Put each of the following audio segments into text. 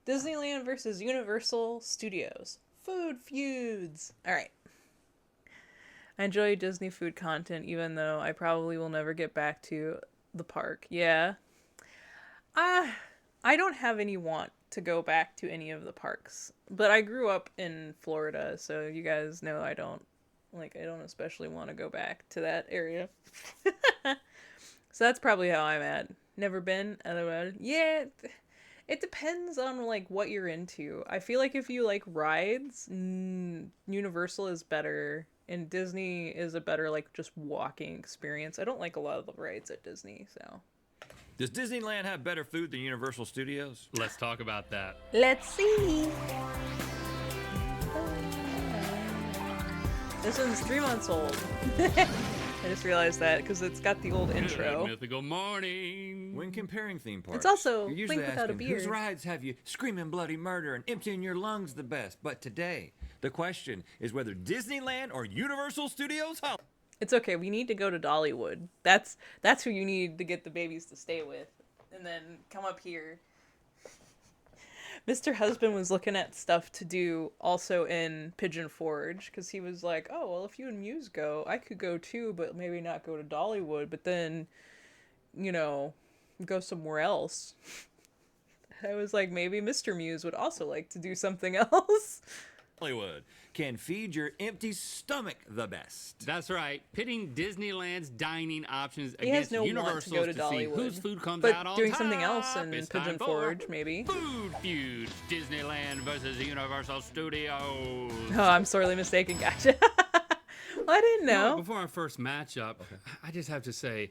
Disneyland versus Universal Studios. Food feuds. All right. I enjoy Disney food content, even though I probably will never get back to the park. Yeah. I don't have any want to go back to any of the parks, but I grew up in Florida, so you guys know I don't especially want to go back to that area. So that's probably how I'm at. Never been. Yeah, it depends on like what you're into. I feel like if you like rides, Universal is better, and Disney is a better like just walking experience. I don't like a lot of the rides at Disney, so. Does Disneyland have better food than Universal Studios? Let's talk about that. Let's see. This one's 3 months old. I just realized that because it's got the old intro. Good mythical morning. When comparing theme parks, It's also you're usually Blink Without a asking, Beard. whose rides have you screaming bloody murder and emptying your lungs the best? But today, the question is whether Disneyland or Universal Studios Hollywood. It's okay. We need to go to Dollywood. That's who you need to get the babies to stay with, and then come up here. Mr. Husband was looking at stuff to do also in Pigeon Forge because he was like, "Oh well, if you and Muse go, I could go too, but maybe not go to Dollywood, but then, go somewhere else." I was like, maybe Mr. Muse would also like to do something else. Hollywood can feed your empty stomach the best. That's right. Pitting Disneyland's dining options He has against no want to Universal's go to see Dollywood. whose food comes But out on doing top. something else in It's Pigeon time for Forge, maybe. Food Feud, Disneyland versus Universal Studios. Oh, I'm sorely mistaken. Gotcha. Well, I didn't know. Before our first matchup, I just have to say,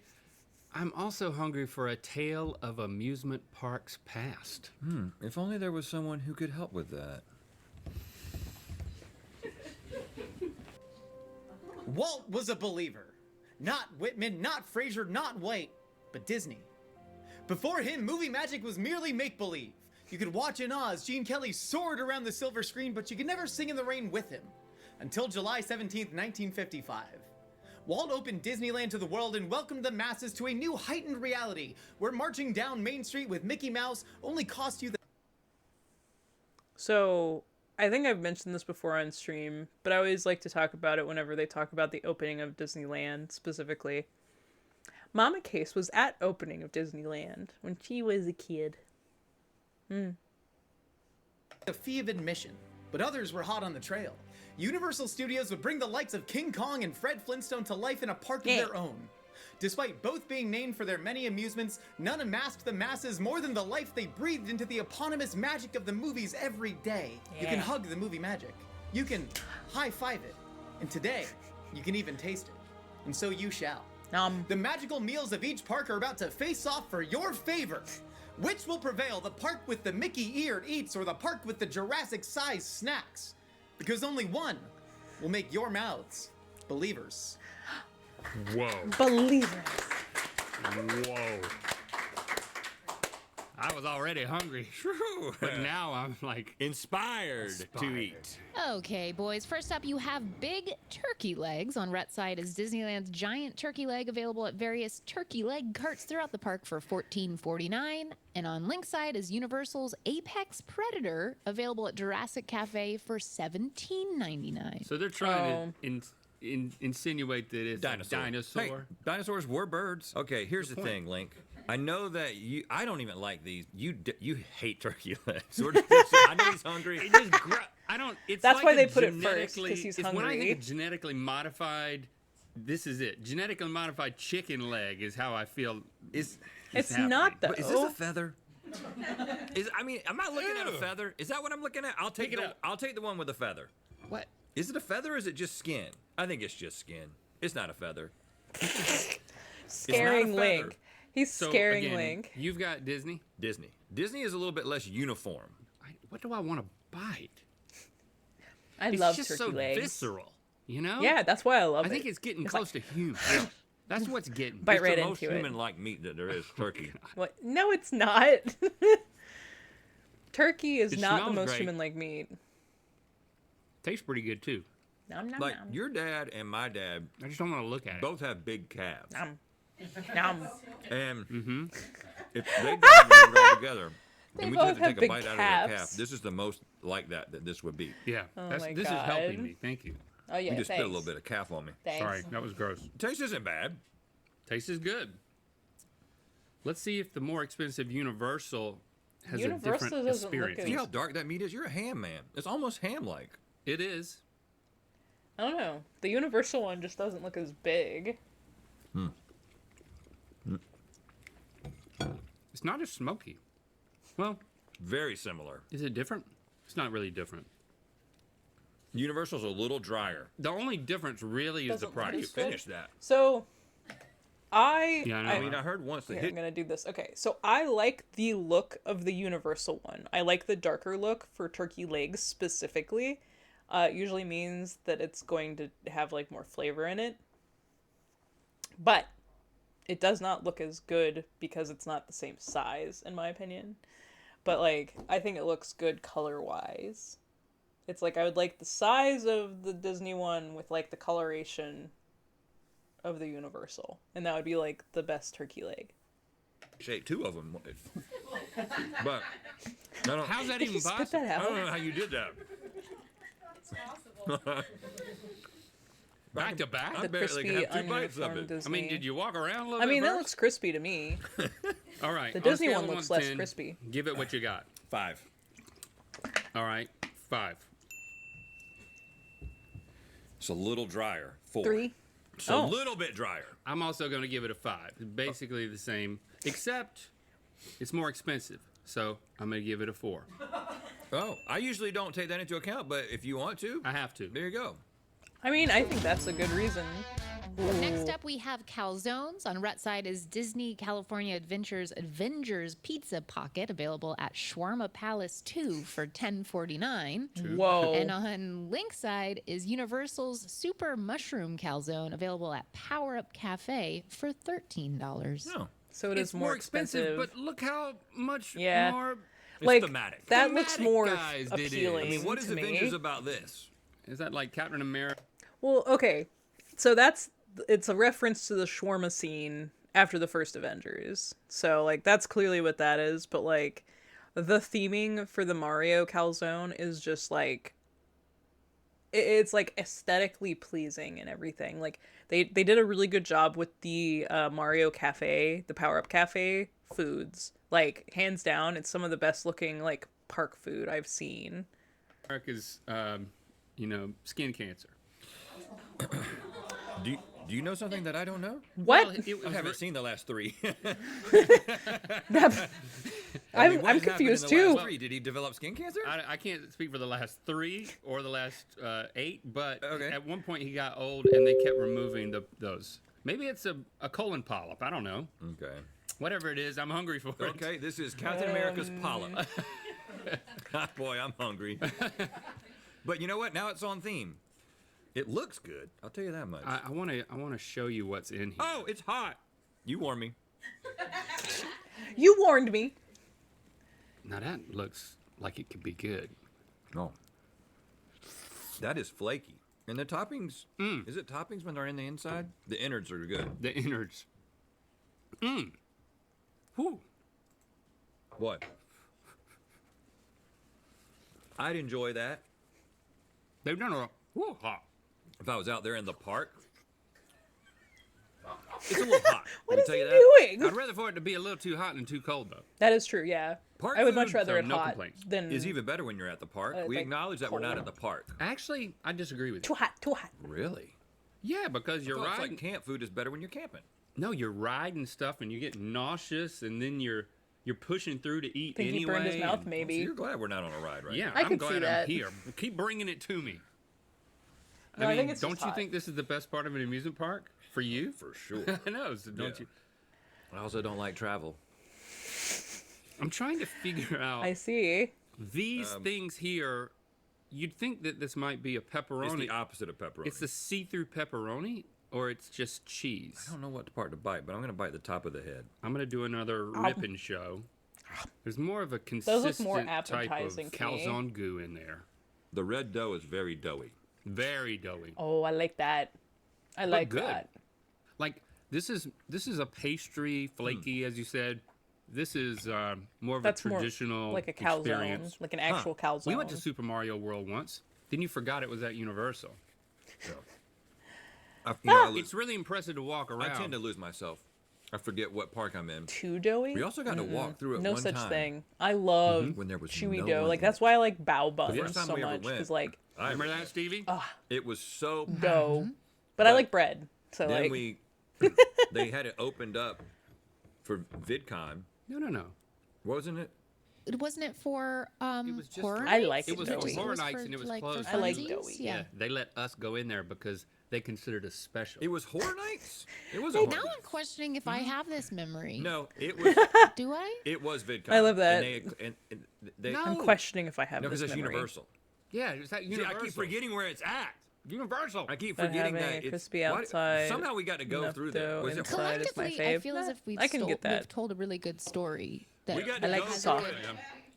I'm also hungry for a tale of amusement parks past. If only there was someone who could help with that. Walt was a believer. Not Whitman, not Fraser, not White, but Disney. Before him, movie magic was merely make-believe. You could watch in Oz, Gene Kelly soared around the silver screen, but you could never sing in the rain with him. Until July 17th, 1955. Walt opened Disneyland to the world and welcomed the masses to a new heightened reality, where marching down Main Street with Mickey Mouse only cost you the... So, I think I've mentioned this before on stream, but I always like to talk about it whenever they talk about the opening of Disneyland, specifically. Mama Case was at opening of Disneyland when she was a kid. The fee of admission, but others were hot on the trail. Universal Studios would bring the likes of King Kong and Fred Flintstone to life in a park of their own. Despite both being named for their many amusements, none amassed the masses more than the life they breathed into the eponymous magic of the movies every day. You can hug the movie magic. You can high-five it. And today, you can even taste it. And so you shall. The magical meals of each park are about to face off for your favor. Which will prevail, the park with the Mickey-eared eats or the park with the Jurassic-sized snacks? Because only one will make your mouths believers. Whoa. Believers. Whoa. I was already hungry, but now I'm like Inspired to eat. Okay, boys. First up, you have big turkey legs. On Rhett's side is Disneyland's giant turkey leg, available at various turkey leg carts throughout the park for $14.49. And on Link's side is Universal's Apex Predator, available at Jurassic Cafe for $17.99. So they're trying to insinuate that it's Dinosaur. a dinosaur. Hey, dinosaurs were birds. Okay, here's the point. thing, Link. I know that I don't even like these. You hate turkey legs. I know he's hungry. It just I don't. It's That's like why a they put it first, genetically- 'cause he's it's When I hungry. think of genetically modified, this is it. Genetically modified chicken leg is how I feel. It's happening. not, though. But is this a feather? Am I looking at a feather? Is that what I'm looking at? I'll take the one with the feather. What? Is it a feather or is it just skin? I think it's just skin. It's not a feather. Scaring It's not a feather. Link. He's So scaring again, Link. You've got Disney. Disney. Disney is a little bit less uniform. What do I want to bite? I It's love just turkey so legs. visceral, you know? Yeah, that's why I love I it. think it's getting It's close to human. That's what's getting. Bite It's right the most into it. human-like meat that there is, turkey. What? No, it's not. Turkey is It not the smells most great. human-like meat. Tastes pretty good too. Nom, nom, Like, nom. your dad and my dad I just don't want to look at it. both have big calves. Nom. Nom. And if they died when they were all together, They and we both just have to take have a big bite out of their calf. calves. This is the most like that this would be. Yeah, Oh this my is helping God. me. Thank you. Oh yeah, You just spit a thanks. little bit of calf on me. Thanks. Sorry, that was gross. Taste isn't bad. Taste is good. Let's see if the more expensive Universal has Universal a different doesn't look experience. as- See how dark that meat is? You're a ham man. It's almost ham-like. It is. I don't know. The Universal one just doesn't look as big. It's not as smoky. Well, Very similar. is it different? It's not really different. Universal's a little drier. The only difference really is the Doesn't look price. as good. Finish that. So, Yeah, I know. I mean, I heard once the Here, hit. I'm gonna do this. Okay, so I like the look of the Universal one. I like the darker look for turkey legs specifically. It usually means that it's going to have like more flavor in it. But it does not look as good because it's not the same size, in my opinion. But like, I think it looks good color-wise. It's like I would like the size of the Disney one with like the coloration of the Universal, and that would be like the best turkey leg. Shake two of them. But I don't, How's that Did even you spit possible? that I don't know out? how you did that. Back to back? The I barely crispy have two bites of ununiform it. Disney. I mean, did you walk around a little I bit mean, that first? looks crispy to me. All right. The on a Disney scale one of looks 1 to less 10, crispy. Give it what you got. 5. All right. 5. It's a little drier. 4. 3. It's a Oh. little bit drier. I'm also going to give it a 5. It's basically the same, except it's more expensive. So I'm going to give it a 4. Oh, I usually don't take that into account, but if you want to, I have to. there you go. I mean, I think that's a good reason. Next up, we have calzones. On Rhett's side is Disney California Adventures Avengers Pizza Pocket, available at Shawarma Palace 2 for $10.49. Whoa. And on Link's side is Universal's Super Mushroom Calzone, available at Power Up Cafe for $13. No. So it is It's more expensive, but look how much Yeah. more. It's like thematic. that looks Thematic, more guys, did it. appealing. I mean, what is to me. Avengers about this? Is that like Captain America? Well, okay, so it's a reference to the shawarma scene after the first Avengers. So like that's clearly what that is. But like the theming for the Mario calzone is just like it's like aesthetically pleasing and everything. Like they did a really good job with the Mario Cafe, the Power Up Cafe foods. Like hands down, it's some of the best looking like park food I've seen. America's, skin cancer. Do you know something that I don't know? What? Well, it I was haven't seen the last 3. I'm What happened in confused the too. last 3? Did he develop skin cancer? I can't speak for the last 3 or the last 8, but Okay. at one point he got old and they kept removing those. Maybe it's a colon polyp. I don't know. Okay. Whatever it is, I'm hungry for it. Okay, this is Captain America's polyp. Boy, I'm hungry. But you know what? Now it's on theme. It looks good. I'll tell you that much. I want to show you what's in here. Oh, it's hot. You warned me. You warned me. Now that looks like it could be good. No. That is flaky. And the toppings, is it toppings when they're in the inside? The innards are good. The innards. Whew. What? I'd enjoy that They've done a hot. if I was out there in the park. It's a little hot. What Let me is tell he you that. doing? I'd rather for it to be a little too hot than too cold, though. That is true, yeah. Park I would food, much rather so it no hot complaints. than Is even better when you're at the park. We like acknowledge that we're not at the park. Actually, I disagree with too you. hot, too hot. Really? Yeah, because you're Well, it's riding. like camp food is better when you're camping. No, you're riding stuff and you get nauseous, and then you're pushing through to eat Think anyway. he burned his mouth, and- So maybe. you're glad we're not on a ride, right? Yeah, I I'm could see glad that. I'm here. Keep bringing it to me. No, I think it's don't just you hot. think this is the best part of an amusement park for you? For sure. I know, so don't Yeah. you? I also don't like travel. I'm trying to figure out I see. these things here. You'd think that this might be a It's pepperoni. the opposite of pepperoni. It's a see-through pepperoni, or it's just cheese. I don't know what part to bite, but I'm going to bite the top of the head. I'm gonna do another rip and show. There's more of a look consistent more type of appetizing to me. calzone goo in there. The red dough is very doughy. Very doughy. Oh, I like that. I like good. that. Like this is a pastry, flaky, as you said, This is more of That's a more traditional like a calzone, experience. like an actual calzone. We went to Super Mario World once. Then you forgot it was at Universal. It's really impressive to walk around. I tend to lose myself. I forget what park I'm in. Too doughy? We also got to walk through it No one such time. thing. I love When there was chewy no dough. one Like, in that's it. why I like bao The buns first time so we ever much. went, Because, like, I Remember that, Stevie? It was so. dough. But I like bread. So, Then like, they had it opened up for VidCon, No. wasn't it? Wasn't it for It was just horror I nights? like It was doughy. for horror for, nights and it was like, for closed. I like funsies? doughy. Yeah. They let us go in there because they considered us special. It was Horror Nights. It was a Now horror. I'm questioning if I have this memory. No, it was. Do I? It was VidCon. I love that. And they, No. I'm questioning if I have no, this because it's memory. Universal. Yeah, it was at See, Universal. I keep forgetting where it's at. Universal. I keep But forgetting having that a it's crispy why- outside, Somehow we got to go enough through there. dough Was it inside. Horror? Is my Collectively, I fave. feel as if I can get that. we've told a really good story. That We got to I like go soft. through it.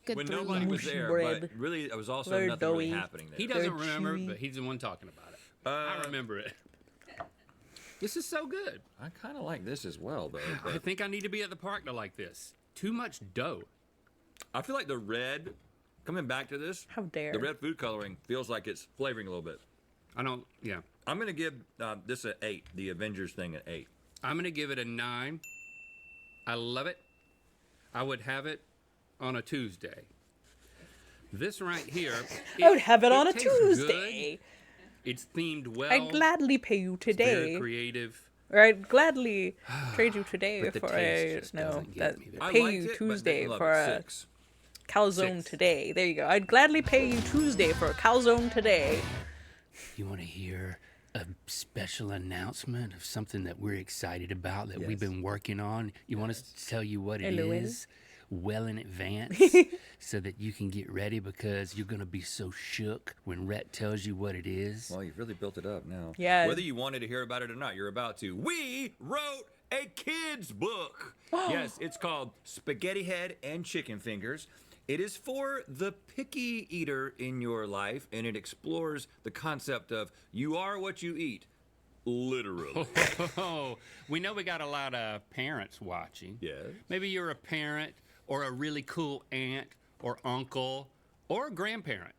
good When through nobody line. was Mushy there, bread. but really, it was also Very nothing really doughy. happening there. He doesn't Very remember, chewy. but he's the one talking about it. I remember it. This is so good. I kind of like this as well, though. I But think I need to be at the park to like this. Too much dough. I feel like the red, coming back to this, How dare. the red food coloring feels like it's flavoring a little bit. Yeah. I'm going to give this an 8, the Avengers thing an 8. I'm going to give it a 9. I love it. I would have it on a Tuesday. This right here. I would have it on a tastes good. Tuesday. It's themed well. I'd gladly pay you It's very today. creative. Or I'd gladly trade you today But the for taste a just no doesn't get that me there. I pay liked you it, but Tuesday didn't love for it. a 6. calzone 6. today. There you go. I'd gladly pay you Tuesday for a calzone today. You want to hear a special announcement of something that we're excited about that we've Yes. been working on? You want us to tell you what it LOL. is well in advance so that you can get ready because you're going to be so shook when Rhett tells you what it is? Well, you've really built it up now. Yeah. Whether you wanted to hear about it or not, you're about to. We wrote a kid's book. Yes, it's called Spaghetti Head and Chicken Fingers. It is for the picky eater in your life, and it explores the concept of you are what you eat, literally. Oh, we know we got a lot of parents watching. Yes. Maybe you're a parent or a really cool aunt or uncle or a grandparent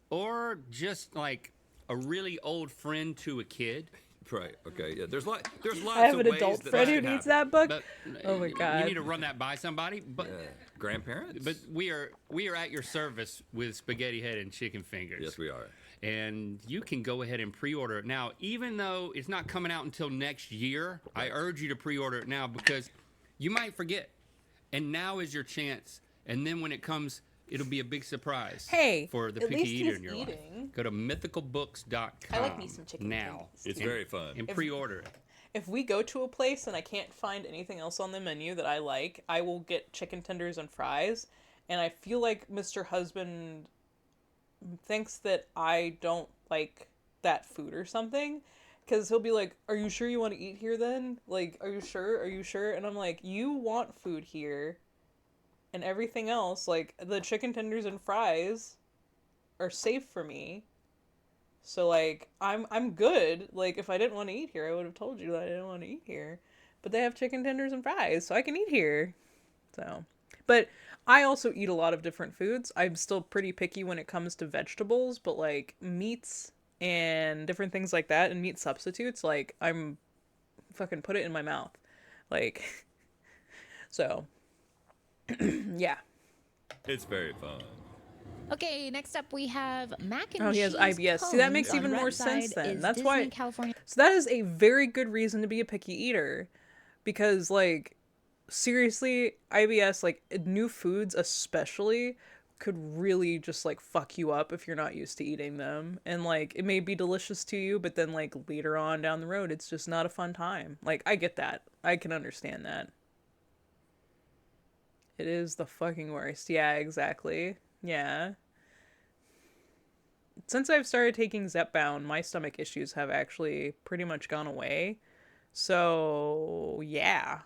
or just like a really old friend to a kid. Right. Okay. Yeah. There's lots. I have of an ways adult that friend that who can needs happen. that book. But Oh my God. You need to run that by somebody. But Grandparents. but we are at your service with Spaghetti Head and Chicken Fingers. yes, we are. And you can go ahead and pre-order it now. Even though it's not coming out until next year, I urge you to pre-order it now because you might forget. And now is your chance. And then when it comes, it'll be a big surprise. Hey, for the at picky least eater he's in your life. eating. Go to mythicalbooks.com. I like me some chicken now. fingers. It's very fun. And pre-order it. If we go to a place and I can't find anything else on the menu that I like, I will get chicken tenders and fries. And I feel like Mr. Husband thinks that I don't like that food or something. Because he'll be like, are you sure you want to eat here then? Like, are you sure? Are you sure? And I'm like, you want food here. And everything else, like the chicken tenders and fries, are safe for me. So like I'm good. Like if I didn't want to eat here, I would have told you that I didn't want to eat here. But they have chicken tenders and fries, so I can eat here. So, but I also eat a lot of different foods. I'm still pretty picky when it comes to vegetables, but like meats and different things like that and meat substitutes, like I'm fucking put it in my mouth. Like so yeah. It's very fun. Okay, next up we have mac and Oh, he has cheese IBS. See, that makes cones. even On more Red sense side then. is That's Disney, why- California. So that is a very good reason to be a picky eater. Because, like, seriously, IBS, like, new foods especially, could really just, like, fuck you up if you're not used to eating them. And, like, it may be delicious to you, but then, like, later on down the road, it's just not a fun time. Like, I get that. I can understand that. It is the fucking worst. Yeah, exactly. Yeah. Since I've started taking Zepbound, my stomach issues have actually pretty much gone away. So, yeah.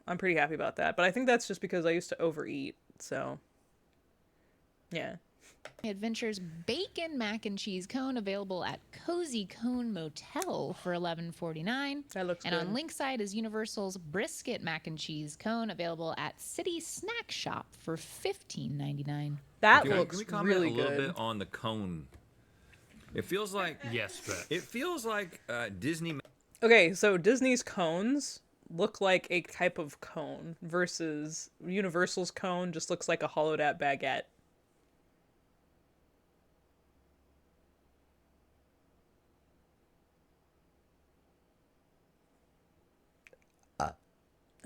I'm pretty happy about that. But I think that's just because I used to overeat. So, yeah. Adventures bacon mac and cheese cone available at Cozy Cone Motel for $11.49. That looks and good. on Linkside is Universal's brisket mac and cheese cone available at City Snack Shop for $15.99. That Can looks we comment really a little good. bit on the cone? It feels like Yes, but it feels like Disney. Okay, so Disney's cones look like a type of cone versus Universal's cone just looks like a hollowed out baguette.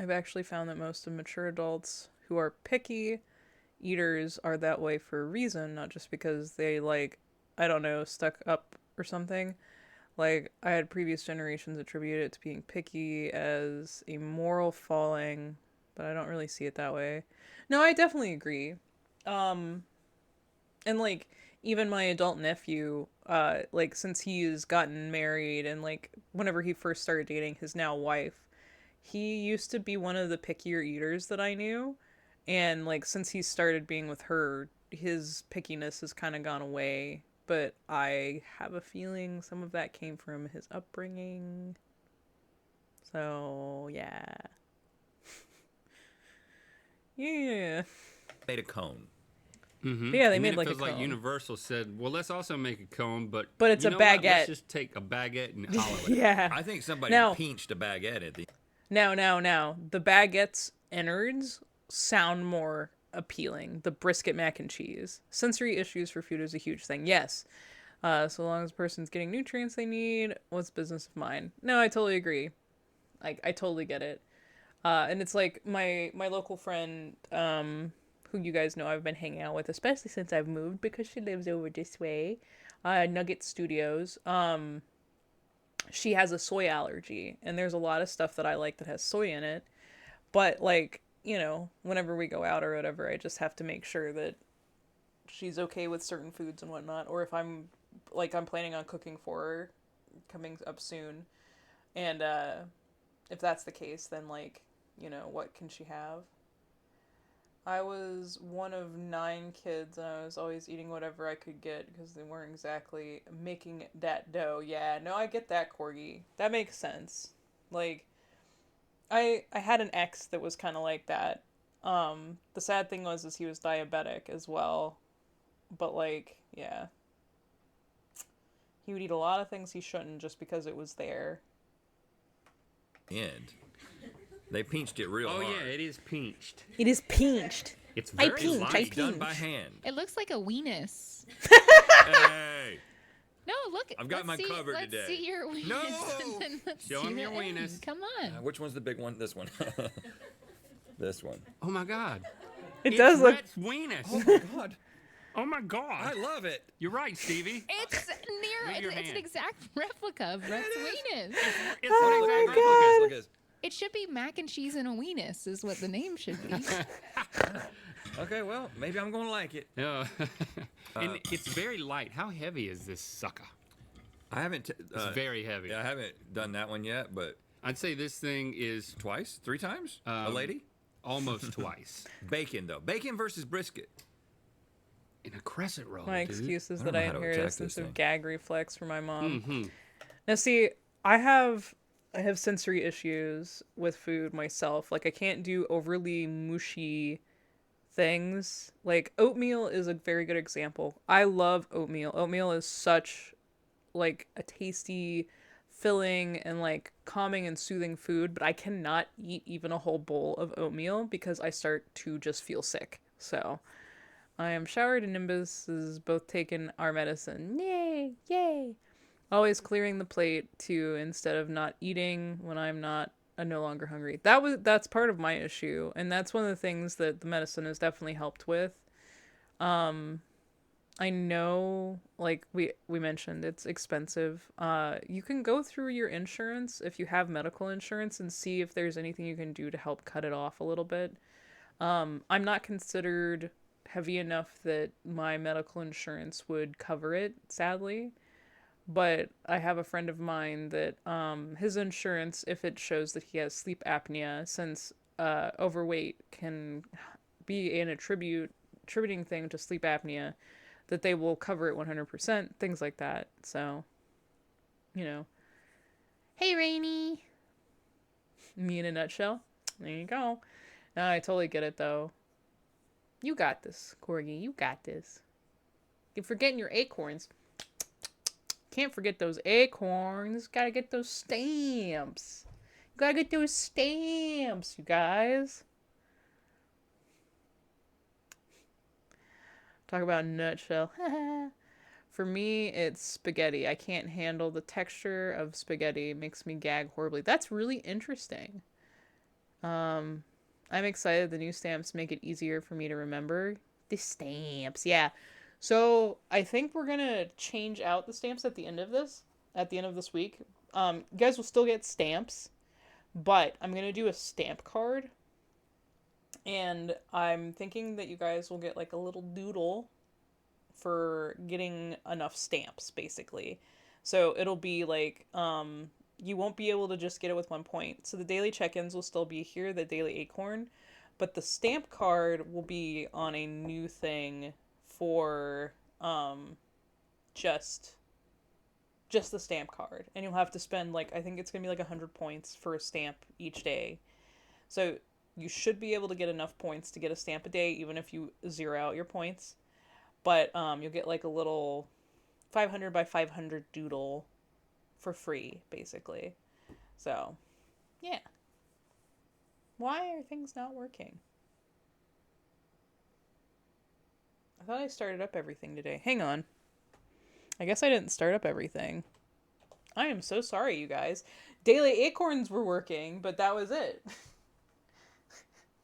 I've actually found that most of mature adults who are picky eaters are that way for a reason, not just because they like, I don't know, stuck up or something. Like, I had previous generations attribute it to being picky as a moral falling, but I don't really see it that way. No, I definitely agree. And like, even my adult nephew, like, since he's gotten married and like, whenever he first started dating his now wife, he used to be one of the pickier eaters that I knew. And like, since he started being with her, his pickiness has kind of gone away. But I have a feeling some of that came from his upbringing. So, yeah. Yeah. Made a cone. mm-hmm. Yeah, they and made then like it a feels like cone. Universal said, well, let's also make a cone, but But it's you a know what? baguette. Let's just take a baguette and hollow it. Yeah. I think somebody Now- pinched a baguette at the. Now. The baguette's innards sound more appealing. The brisket mac and cheese. Sensory issues for food is a huge thing. Yes. So long as the person's getting nutrients they need, what's business of mine? No, I totally agree. Like, I totally get it. And it's like my local friend, who you guys know I've been hanging out with, especially since I've moved because she lives over this way, Nugget Studios. She has a soy allergy, and there's a lot of stuff that I like that has soy in it. But like, you know, whenever we go out or whatever, I just have to make sure that she's okay with certain foods and whatnot. Or if I'm planning on cooking for her coming up soon, and if that's the case, then like, you know, what can she have? I was one of 9 kids, and I was always eating whatever I could get because they weren't exactly making that dough. Yeah, no, I get that, Corgi. That makes sense. Like, I had an ex that was kind of like that. The sad thing was is he was diabetic as well. But like, yeah. He would eat a lot of things he shouldn't just because it was there. End. They pinched it real Oh, hard. yeah, it is pinched. It is pinched. It's I very pinch, light. I It's done by pinch. hand. It looks like a weenus. Hey, No, look. I've got let's mine see, covered let's today. see your weenus. No! And then let's Show see 'em the your end. weenus. Come on. which one's the big one? This one. This one. Oh, my God. It It's does look. Rhett's weenus. Oh my god! Oh, my God. I love it. You're right, Stevie. It's Move near. your It's an hand. exact replica of Rhett's weenus. It's Oh an my exact Look at this. Look at this. It should be mac and cheese and a weenus, is what the name should be. Okay, well, maybe I'm gonna like it. Yeah. And it's very light. How heavy is this sucker? I haven't. It's very heavy. Yeah, I haven't done that one yet, but I'd say this thing is twice, 3 times. A lady. almost twice. Bacon though. Bacon versus brisket. In a crescent roll, My dude. excuse is I that don't I know how to inherited a attack sense this of thing. gag reflex from my mom. Mm-hmm. Now, see, I have sensory issues with food myself. Like, I can't do overly mushy things. Like, oatmeal is a very good example. I love oatmeal. Oatmeal is such, like, a tasty, filling, and, like, calming and soothing food, but I cannot eat even a whole bowl of oatmeal because I start to just feel sick. So, I am showered, and Nimbus has both taken our medicine. Yay! Yay! Always clearing the plate too, instead of not eating when I'm no longer hungry. That's part of my issue, and that's one of the things that the medicine has definitely helped with. I know, like we mentioned, it's expensive. You can go through your insurance if you have medical insurance and see if there's anything you can do to help cut it off a little bit. I'm not considered heavy enough that my medical insurance would cover it, sadly. But I have a friend of mine that his insurance, if it shows that he has sleep apnea, since overweight can be an attributing thing to sleep apnea, that they will cover it 100%, things like that. So, you know. Hey, Rainy. Me in a nutshell. There you go. No, I totally get it, though. You got this, Corgi. You got this. You're forgetting your acorns. Can't forget those acorns. Gotta get those stamps. You gotta get those stamps, you guys. Talk about nutshell. For me, it's spaghetti. I can't handle the texture of spaghetti. It makes me gag horribly. That's really interesting. I'm excited the new stamps make it easier for me to remember. The stamps, yeah. So I think we're gonna change out the stamps at the end of this week. You guys will still get stamps, but I'm gonna do a stamp card. And I'm thinking that you guys will get like a little doodle for getting enough stamps, basically. So it'll be like, you won't be able to just get it with 1 point. So the daily check-ins will still be here, the daily acorn, but the stamp card will be on a new thing for just the stamp card. And you'll have to spend like, I think it's gonna be like 100 points for a stamp each day. So you should be able to get enough points to get a stamp a day, even if you zero out your points. But you'll get like a little 500 by 500 doodle for free, basically. So, yeah. Why are things not working? I thought I started up everything today. Hang on. I guess I didn't start up everything. I am so sorry, you guys. Daily acorns were working, but that was it.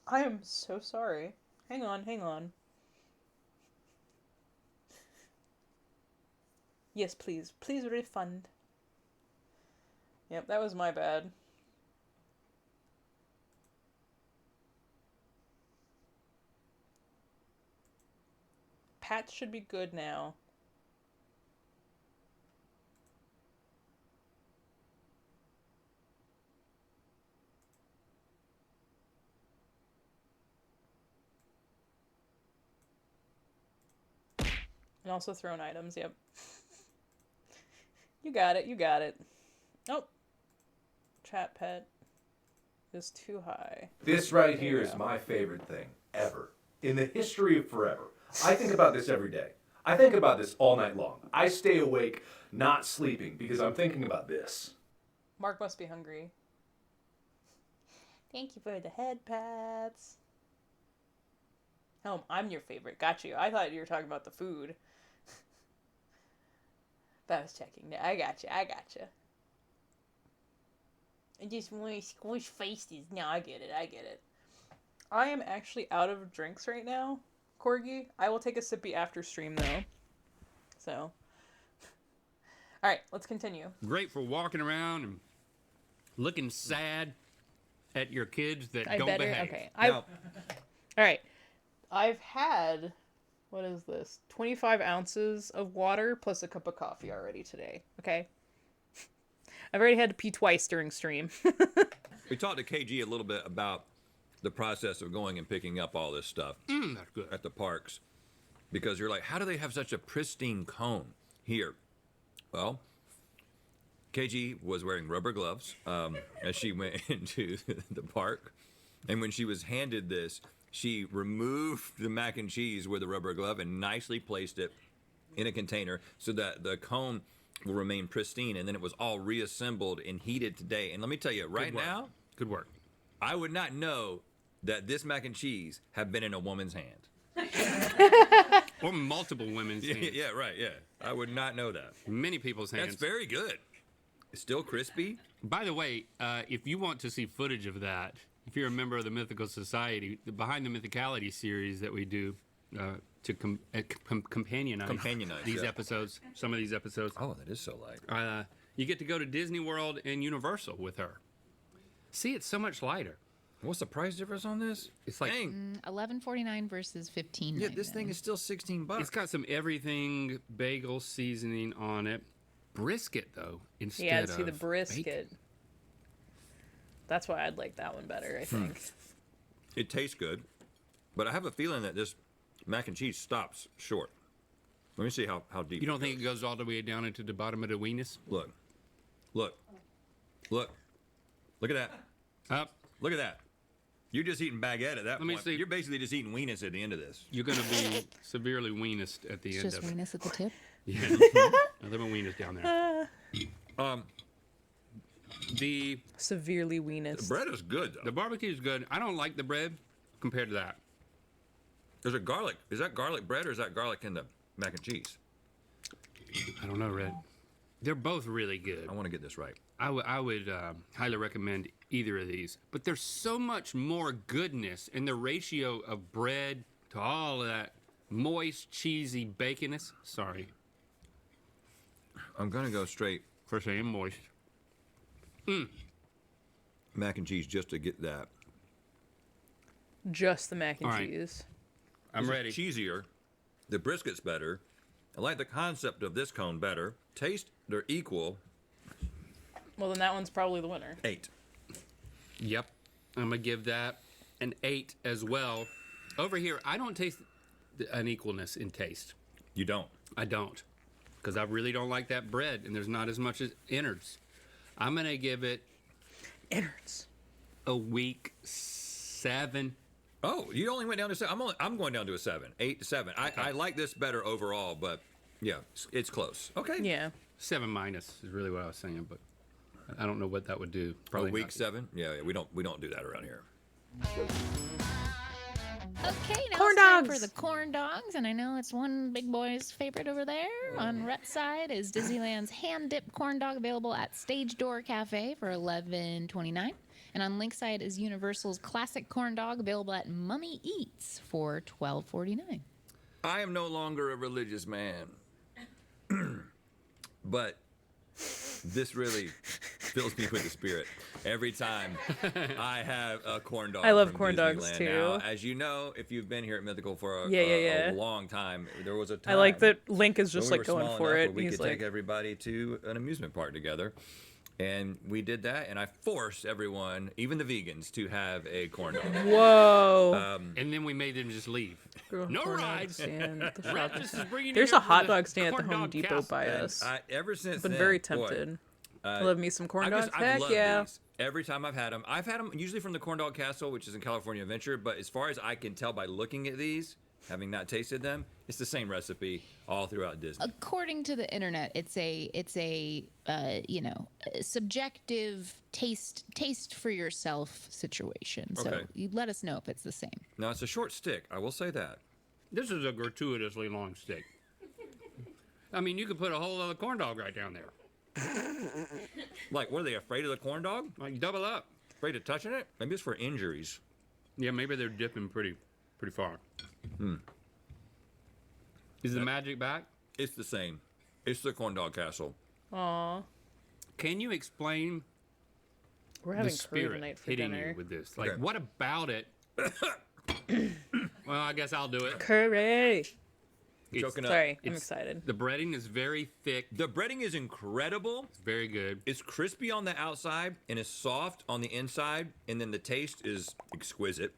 I am so sorry. Hang on. Yes, please. Please refund. Yep, that was my bad. Patch should be good now. And also thrown items, yep. You got it. Oh. Chat pet is too high. This right here is my favorite thing ever. In the history of forever. I think about this every day. I think about this all night long. I stay awake, not sleeping, because I'm thinking about this. Mark must be hungry. Thank you for the head pats. Oh, I'm your favorite. Got you. I thought you were talking about the food. But I was checking. I got you. I just want to squish faces. No, I get it. I am actually out of drinks right now, Corgi. I will take a sippy after stream, though. So. Alright, let's continue. Great for walking around and looking sad at your kids that don't behave. Okay. Alright. I've had, what is this? 25 ounces of water plus a cup of coffee already today. Okay? I've already had to pee twice during stream. We talked to KG a little bit about the process of going and picking up all this stuff That's good. at the parks. Because you're like, how do they have such a pristine cone here? Well, KG was wearing rubber gloves as she went into the park. And when she was handed this, she removed the mac and cheese with a rubber glove and nicely placed it in a container so that the cone will remain pristine. And then it was all reassembled and heated today. And let me tell you, right now, Good work. I would not know that this mac and cheese had been in a woman's hand. Or multiple women's hands. Yeah, right, yeah. I would not know that. Many people's hands. That's very good. It's still crispy. By the way, if you want to see footage of that, if you're a member of the Mythical Society, the Behind the Mythicality series that we do to companionize these episodes, some of these episodes. Oh, that is so light. You get to go to Disney World and Universal with her. See, it's so much lighter. What's the price difference on this? It's like Dang. $11.49 versus $15.99. Yeah, this thing is still $16. It's got some everything bagel seasoning on it. Brisket though, instead Yeah, of see the brisket. bacon. That's why I'd like that one better, I think. It tastes good, but I have a feeling that this mac and cheese stops short. Let me see how deep. You don't think it goes all the way down into the bottom of the weenus? Look. Look. Look. Look at that. Up. Look at that. You're just eating baguette at that Let me point. see. You're basically just eating weenus at the end of this. You're going to be severely weenused at the It's end just of it. weenus at the tip. Yeah. Nothing but weenus down there. The Severely weenus. The bread is good, though. the barbecue is good. I don't like the bread compared to that. There's a garlic. Is that garlic bread or is that garlic in the mac and cheese? I don't know, Red. They're both really good. I want to get this right. I would highly recommend either of these. But there's so much more goodness in the ratio of bread to all of that moist, cheesy baconess. Sorry I'm going to go straight for saying moist. mac and cheese just to get that. Just the mac and All right. cheese. I'm This is ready. Cheesier. The brisket's better. I like the concept of this cone better. Taste, they're equal. Well, then that one's probably the winner. 8. Yep. I'm going to give that an 8 as well. Over here, I don't taste an equalness in taste. You don't. I don't. Because I really don't like that bread, and there's not as much as innards. I'm going to give it Innards. a weak 7. Oh, you only went down to 7. I'm going down to a 7. 8 to 7. I like this better overall, but yeah, it's close. Okay. Yeah. 7 minus is really what I was saying, but I don't know what that would do. A Probably week not. 7. Yeah, we don't do that around here. Okay, now Corn it's time dogs. for the corn dogs, and I know it's one big boy's favorite over there. On Rhett's side is Disneyland's hand-dipped corn dog, available at Stage Door Cafe for $11.29. And on Link's side is Universal's classic corn dog, available at Mummy Eats for $12.49. I am no longer a religious man, but this really fills me with the spirit every time I have a corn dog. I love from corn dogs, Disneyland. too. Now, as you know, if you've been here at Mythical for a Yeah. long time, there was a time. I like that Link is when just we like were going small for enough it. where we He's could like, take everybody to an amusement park together. And we did that, and I forced everyone, even the vegans, to have a corn dog. whoa. And then we made them just leave. Girl, No corn dog rides. stand at the Rhett, shop. this is bringing you There's here a for hot the dog stand at the corn Home dog Depot cast. by And us. ever since I've been then, very boy, tempted. I love me some corn dogs. I've Heck loved yeah. these every time I've had them. I've had them usually from the Corn Dog Castle, which is in California Adventure. But as far as I can tell by looking at these, having not tasted them, it's the same recipe all throughout Disney. According to the internet, it's a subjective taste for yourself situation. So Okay. you let us know if it's the same. Now it's a short stick. I will say that. This is a gratuitously long stick. I mean, you could put a whole other corn dog right down there. Like, what are they afraid of the corn dog? Like, double up. Afraid of touching it? Maybe it's for injuries. Yeah, maybe they're dipping pretty far. Is the magic back? It's the same. It's the Corn Dog Castle. Aw. Can you explain We're the having curry spirit tonight for hitting dinner. you with this? Like, Okay. what about it? Well, I guess I'll do it. Curry. It's- Choking up. Sorry, I'm It's- excited. The breading is very thick. The breading is incredible. It's very good. It's crispy on the outside and it's soft on the inside, and then the taste is exquisite.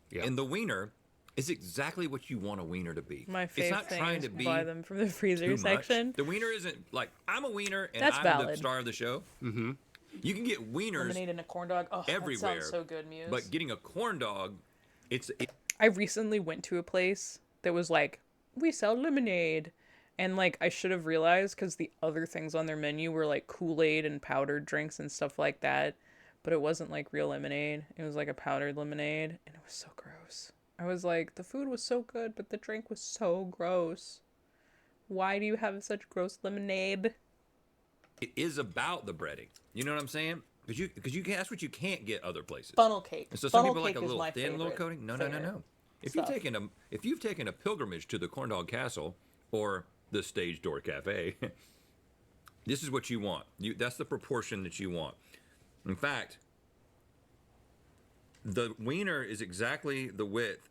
Yeah. And the wiener is exactly what you want a wiener to be. My it's favorite not thing trying is to be buy them from the freezer too much. section. The wiener isn't like I'm a wiener and That's I'm the valid. star of the show. Mm-hmm. You can get wieners Lemonade and a corn dog. Oh, everywhere, that sounds so good, Muse. but getting a corn dog, I recently went to a place that was like, we sell lemonade. And like, I should have realized because the other things on their menu were like Kool-Aid and powdered drinks and stuff like that. But it wasn't like real lemonade. It was like a powdered lemonade. And it was so gross. I was like, the food was so good, but the drink was so gross. Why do you have such gross lemonade? it is about the breading. You know what I'm saying? Because you can, that's what you can't get other places. Funnel cake. And so some Funnel people like a cake is little my thin little favorite coating. No. If stuff. you've taken a pilgrimage to the Corn Dog Castle or the Stage Door Cafe, this is what you want. That's the proportion that you want. In fact, the wiener is exactly the width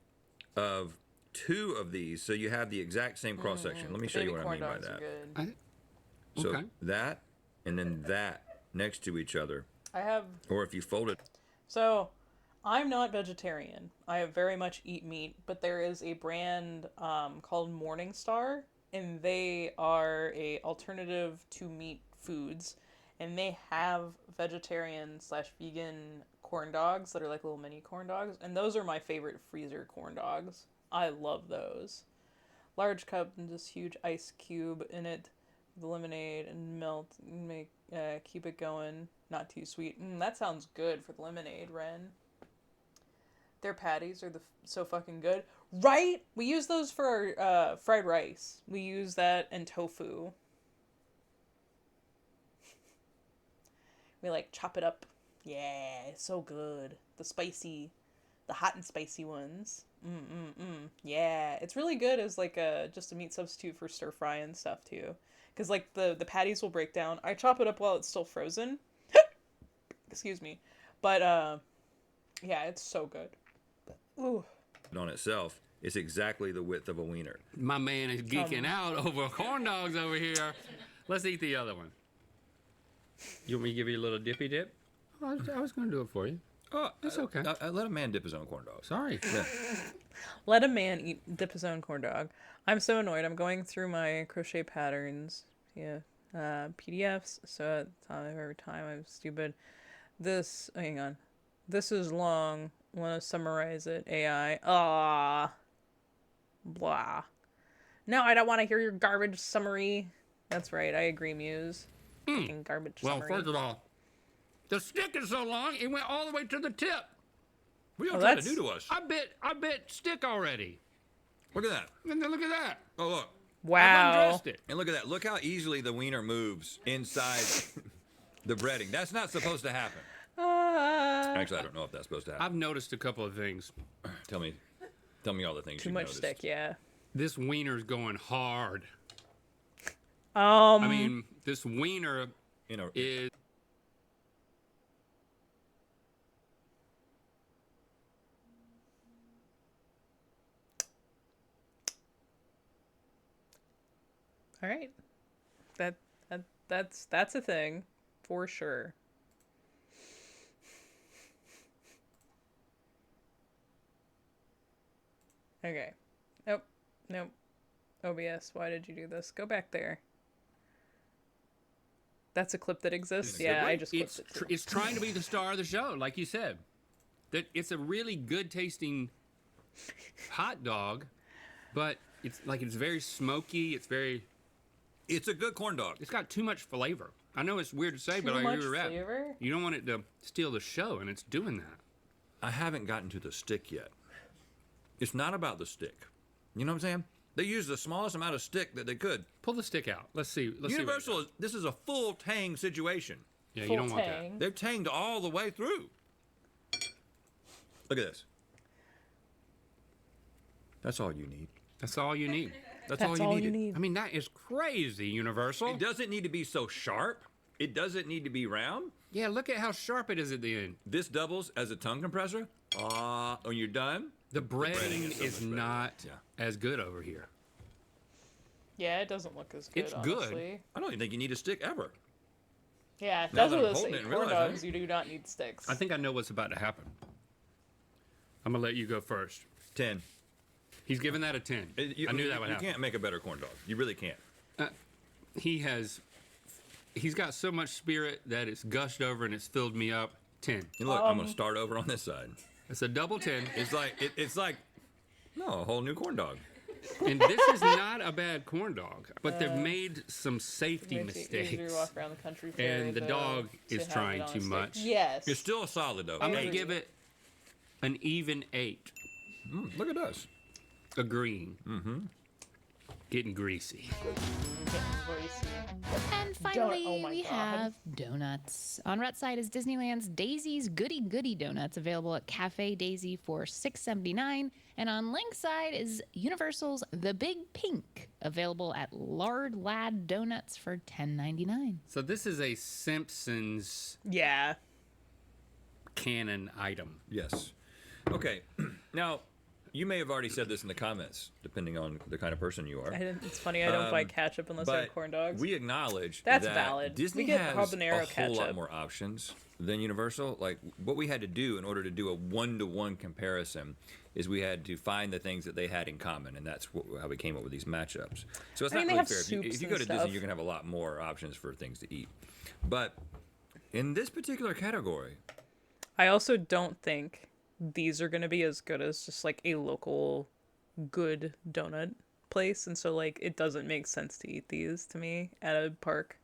of 2 of these, so you have the exact same cross section. Let me show you Baby what I corn mean by dogs are that. good. So Okay. that and then that next to each other, I have or if you fold it. So, I'm not vegetarian. I very much eat meat, but there is a brand called Morningstar and they are a alternative to meat foods, and they have vegetarian/vegan corn dogs that are like little mini corn dogs, and those are my favorite freezer corn dogs. I love those. Large cup and just huge ice cube in it, the lemonade and melt and make keep it going. Not too sweet. That sounds good for the lemonade, Ren. Their patties are so fucking good, right? We use those for our fried rice. We use that and tofu. We like chop it up. Yeah, it's so good. The hot and spicy ones. Yeah, it's really good as like just a meat substitute for stir fry and stuff too. Because like the patties will break down. I chop it up while it's still frozen. Excuse me, but yeah, it's so good. Ooh. On itself, it's exactly the width of a wiener. My man is geeking out over corn dogs over here. Let's eat the other one. You want me to give you a little dippy dip? Oh, I was going to do it for you. Oh, it's okay. Let a man dip his own corn dog. Sorry. Yeah. Let a man dip his own corn dog. I'm so annoyed. I'm going through my crochet patterns. Yeah. PDFs. So at the time every time I'm stupid. Hang on. This is long. Want to summarize it. AI. Blah. No, I don't want to hear your garbage summary. That's right. I agree, Muse. Fucking garbage Well, summary. first of all, the stick is so long, it went all the way to the tip. What are you Oh, trying to that's- do to us? I bit stick already. Look at that. And then look at that. Oh, look. I've Wow. undressed it. And look at that. Look how easily the wiener moves inside the breading. That's not supposed to happen. Actually, I don't know if that's supposed to happen. I've noticed a couple of things. Tell me all the things Too you've much noticed. stick, yeah. This wiener's going hard. Um, I mean, this wiener You know, is... all right. That's a thing for sure. Okay. Nope. OBS, why did you do this? Go back there. That's a clip that exists? Yeah, I just clipped it. It's trying to be the star of the show, like you said. That it's a really good tasting hot dog, but it's very smoky. it's a good corn dog. It's got too much flavor. I know it's weird to say, but Too I much agree with Rap. flavor? You don't want it to steal the show, and it's doing that. I haven't gotten to the stick yet. It's not about the stick. You know what I'm saying? They used the smallest amount of stick that they could. Pull the stick out. Let's see. Universal, this is a full tang situation. Yeah, Full you don't want that. tang. They're tanged all the way through. Look at this. That's all you need. That's all you need. That's That's all you needed. I mean, that is crazy, Universal. It doesn't need to be so sharp. It doesn't need to be round. Yeah, look at how sharp it is at the end. This doubles as a tongue compressor. When you're done, The breading is so is much better. not Yeah. as good over here. Yeah, it doesn't look as good, It's good. honestly. I don't even think you need a stick ever. Yeah, Now that's that what I'm I holding say. it and Corn realizing dogs, you do not need sticks. I think I know what's about to happen. I'm going to let you go first. 10. He's giving that a 10. I knew that would You happen. can't make a better corn dog. You really can't. He's got so much spirit that it's gushed over and it's filled me up. 10. And look, I'm going to start over on this side. It's a double 10. It's like no, a whole new corn dog. And this is not a bad corn dog, but they've made some safety Makes it easier mistakes. to walk around the country for And the though, dog to is have trying it on too a stick. much. Yes. It's still a solid though. I'm going to 8. give it an even 8. Look at us. Agreeing. Mm-hmm. Getting greasy. And finally, oh my we God. have donuts. On Rhett's side is Disneyland's Daisy's Goody Goody Donuts, available at Cafe Daisy for $6.79. And on Link's side is Universal's The Big Pink, available at Lard Lad Donuts for $10.99. So this is a Simpsons Yeah. canon item. Yes. Okay. Now, You may have already said this in the comments, depending on the kind of person you are. It's funny, I don't buy ketchup unless I But have corn dogs. we acknowledge That's that valid. Disney We get has habanero a whole lot ketchup. more options than Universal. Like, what we had to do in order to do a one-to-one comparison is we had to find the things that they had in common, and that's how we came up with these matchups. So it's I mean, not they really have fair. If you soups go and to stuff. Disney, you're going to have a lot more options for things to eat. But in this particular category, I also don't think these are going to be as good as just like a local good donut place, and so like it doesn't make sense to eat these to me at a park.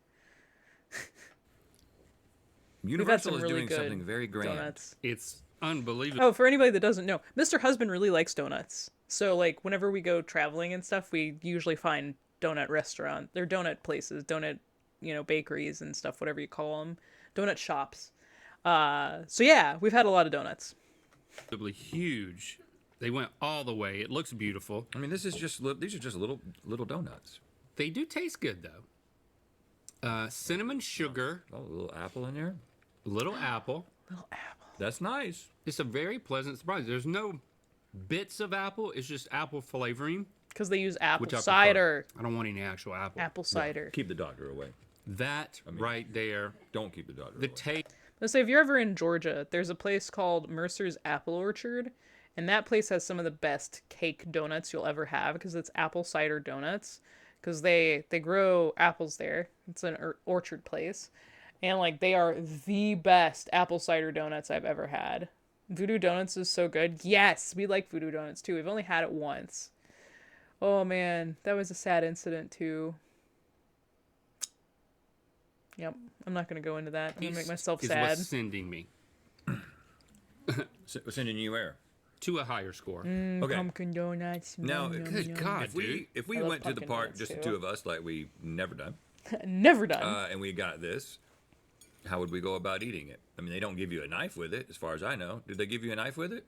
Universal some is really doing good something very grand. Donuts. It's unbelievable. Oh, for anybody that doesn't know, Mr. Husband really likes donuts. So like whenever we go traveling and stuff, we usually find donut restaurant, they're donut places, donut, bakeries and stuff, whatever you call them, donut shops. So yeah, we've had a lot of donuts. Unbelievably huge. They went all the way. It looks beautiful. I mean, these are just little donuts. They do taste good though. Cinnamon sugar, Oh, a little apple in there. little apple. That's nice. It's a very pleasant surprise. There's no bits of apple. It's just apple flavoring, Because they use apple which I prefer. cider. I don't want any actual apple. Apple cider. Keep the doctor away. That right there. Don't keep the doctor The away. taste. Let's say if you're ever in Georgia, there's a place called Mercer's Apple Orchard, and that place has some of the best cake donuts you'll ever have because it's apple cider donuts. Because they grow apples there. It's an orchard place, and like they are the best apple cider donuts I've ever had. Voodoo Donuts is so good. Yes, we like Voodoo Donuts too. We've only had it once. Oh man, that was a sad incident too. Yep, I'm not gonna go into that. I'm gonna make myself is sad. what's sending me Sending you where? to a higher score. Okay. Pumpkin donuts. Now, Good God, if we dude. if we I love went to the pumpkin park, donuts, just the too. two of us, like we never done, Never done. and we got this, how would we go about eating it? I mean, they don't give you a knife with it, as far as I know. Did they give you a knife with it?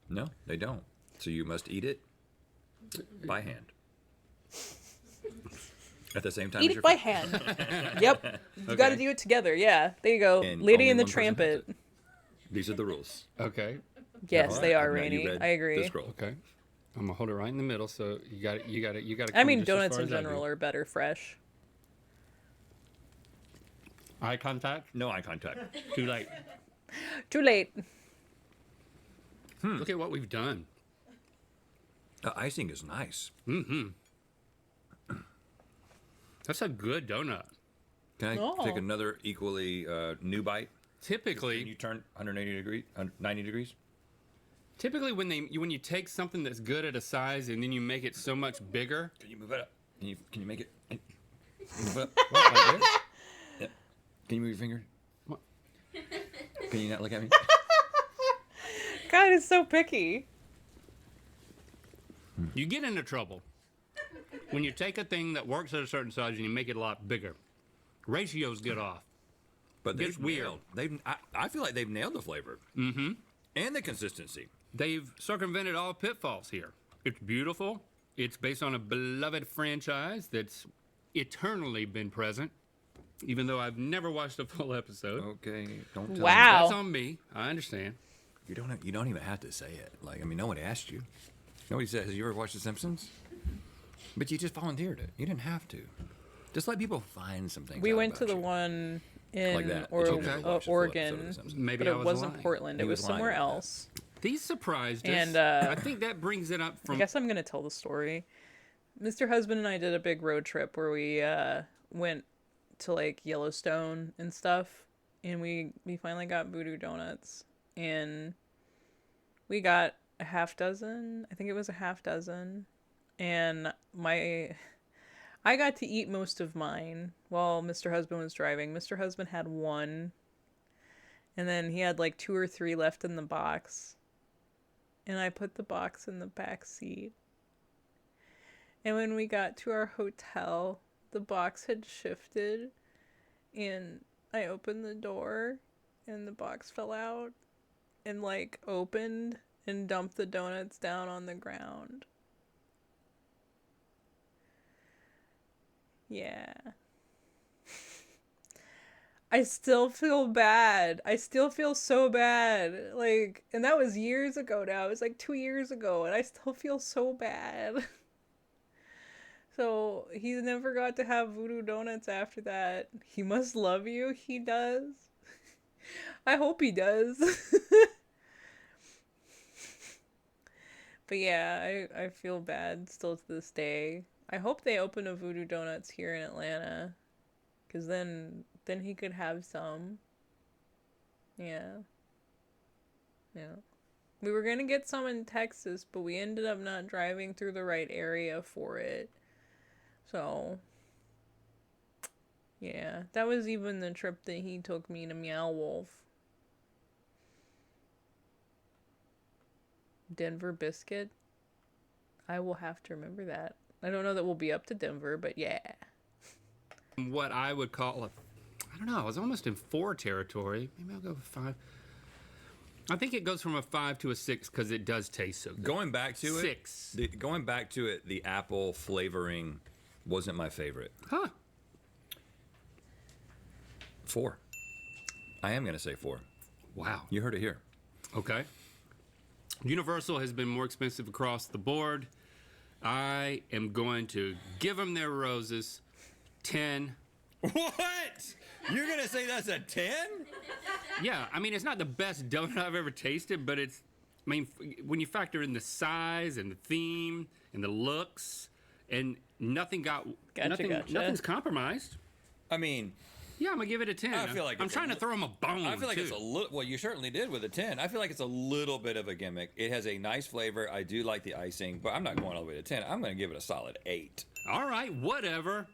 No, they don't. So you must eat it by hand. At the same time Eat as it by your hand. Yep. You got to do it together. Yeah. There you go. And Lady only and the one person has Trampet. it. These are the rules. Okay. Yes, All they right, are, now you Rainy. read I agree. The scroll. Okay. I'm gonna hold it right in the middle, so you got it. You got it. You got to. I mean, donuts in general are better fresh. Eye contact. No eye contact. Too late. Too late. Look at what we've done. The icing is nice. That's a good donut. Can I Oh. take another equally new bite? Can you Typically, turn 180 degrees, 90 degrees? when you take something that's good at a size and then you make it so much bigger. Can you move it up? Can you make it? Move it up. What, like this? Yep. Can you move your finger? What? Can you not look at me? God, it's so picky. You get into trouble when you take a thing that works at a certain size and you make it a lot bigger. Ratios get off. But It's they've weird. nailed. I feel like they've nailed the flavor. Mm-hmm. And the consistency. They've circumvented all pitfalls here. It's beautiful. It's based on a beloved franchise that's eternally been present, even though I've never watched a full episode. Okay. Don't tell Wow. That's on me. I understand. me. You don't even have to say it. Like, I mean, nobody asked you. Nobody said, "Have you ever watched The Simpsons?" But you just volunteered it. You didn't have to. Just let people find some things. We out went to about the you. one in Like that. or, But you never watched a full episode of Oregon, The Simpsons. Maybe but I it was wasn't lying. Portland. He It was was lying somewhere about that. else. These surprised us. And, I think that brings it up I from. guess I'm gonna tell the story. Mr. Husband and I did a big road trip where we went to like Yellowstone and stuff, and we finally got Voodoo Donuts, and we got a half dozen. I think it was a half dozen, and I got to eat most of mine while Mr. Husband was driving. Mr. Husband had one, and then he had like 2 or 3 left in the box, and I put the box in the back seat. And when we got to our hotel, the box had shifted, and I opened the door, and the box fell out, and like opened and dumped the donuts down on the ground. Yeah. I still feel bad. I still feel so bad. Like, and that was years ago now. It was like 2 years ago, and I still feel so bad. So he never got to have voodoo donuts after that. He must love you. He does. I hope he does. But yeah, I feel bad still to this day. I hope they open a Voodoo Donuts here in Atlanta, cause then he could have some. Yeah. Yeah. We were gonna get some in Texas, but we ended up not driving through the right area for it. So, yeah, that was even the trip that he took me to Meow Wolf. Denver Biscuit. I will have to remember that. I don't know that we'll be up to Denver, but yeah. What I would call I don't know, I was almost in 4 territory. Maybe I'll go with 5. I think it goes from a 5 to a 6 because it does taste so good. Going back to 6. Going back to it, the apple flavoring wasn't my favorite. Huh. 4. I am gonna say 4. Wow. You heard it here. Okay. Universal has been more expensive across the board. I am going to give them their roses. 10. What? You're gonna say that's a 10? Yeah, I mean, it's not the best donut I've ever tasted, but it's, I mean, when you factor in the size and the theme and the looks, and nothing's compromised. I mean, Yeah, I'm gonna give it a 10. I feel like I'm it's trying to throw him a bone. I feel like too. it's a little. Well, you certainly did with a 10. I feel like it's a little bit of a gimmick. It has a nice flavor. I do like the icing, but I'm not going all the way to 10. I'm going to give it a solid 8. All right, whatever.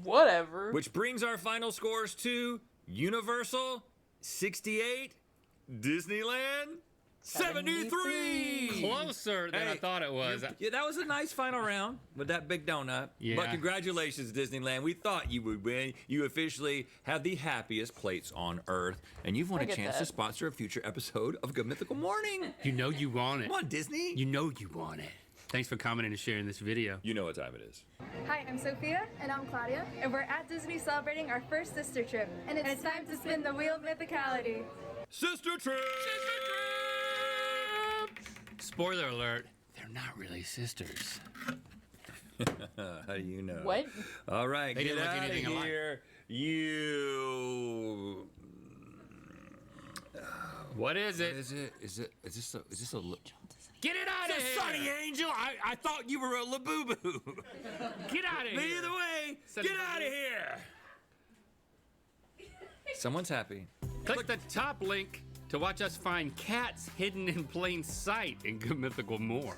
Whatever. Which brings our final scores to Universal 68, Disneyland 73. Closer than I Hey, thought it was. Yeah, that was a nice final round with that big donut. Yeah. But congratulations, Disneyland. We thought you would win. You officially have the happiest plates on Earth, and you've won I a get chance to that. sponsor a future episode of Good Mythical Morning. You know you want it. Come on, Disney. You know you want it. Thanks for commenting and sharing this video. You know what time it is. Hi, I'm Sophia. And I'm Claudia. And we're at Disney celebrating our first sister trip. And it's time to spin the wheel of mythicality. Sister Trip! Spoiler alert, they're not really sisters. How do you know? What? All right, They get didn't look out of anything alike. here. You. What is What it? is it? Is this a Get it out of here! Sunny Angel? I thought you were a Labubu. Get out of But here! either way, Sunny get out of here. Someone's happy. Click the top link to watch us find cats hidden in plain sight in Good Mythical More.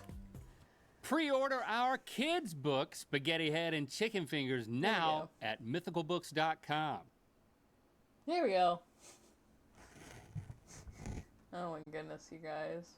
Pre-order our kids' book, Spaghetti Head and Chicken Fingers, now at mythicalbooks.com. There we go. Oh my goodness, you guys.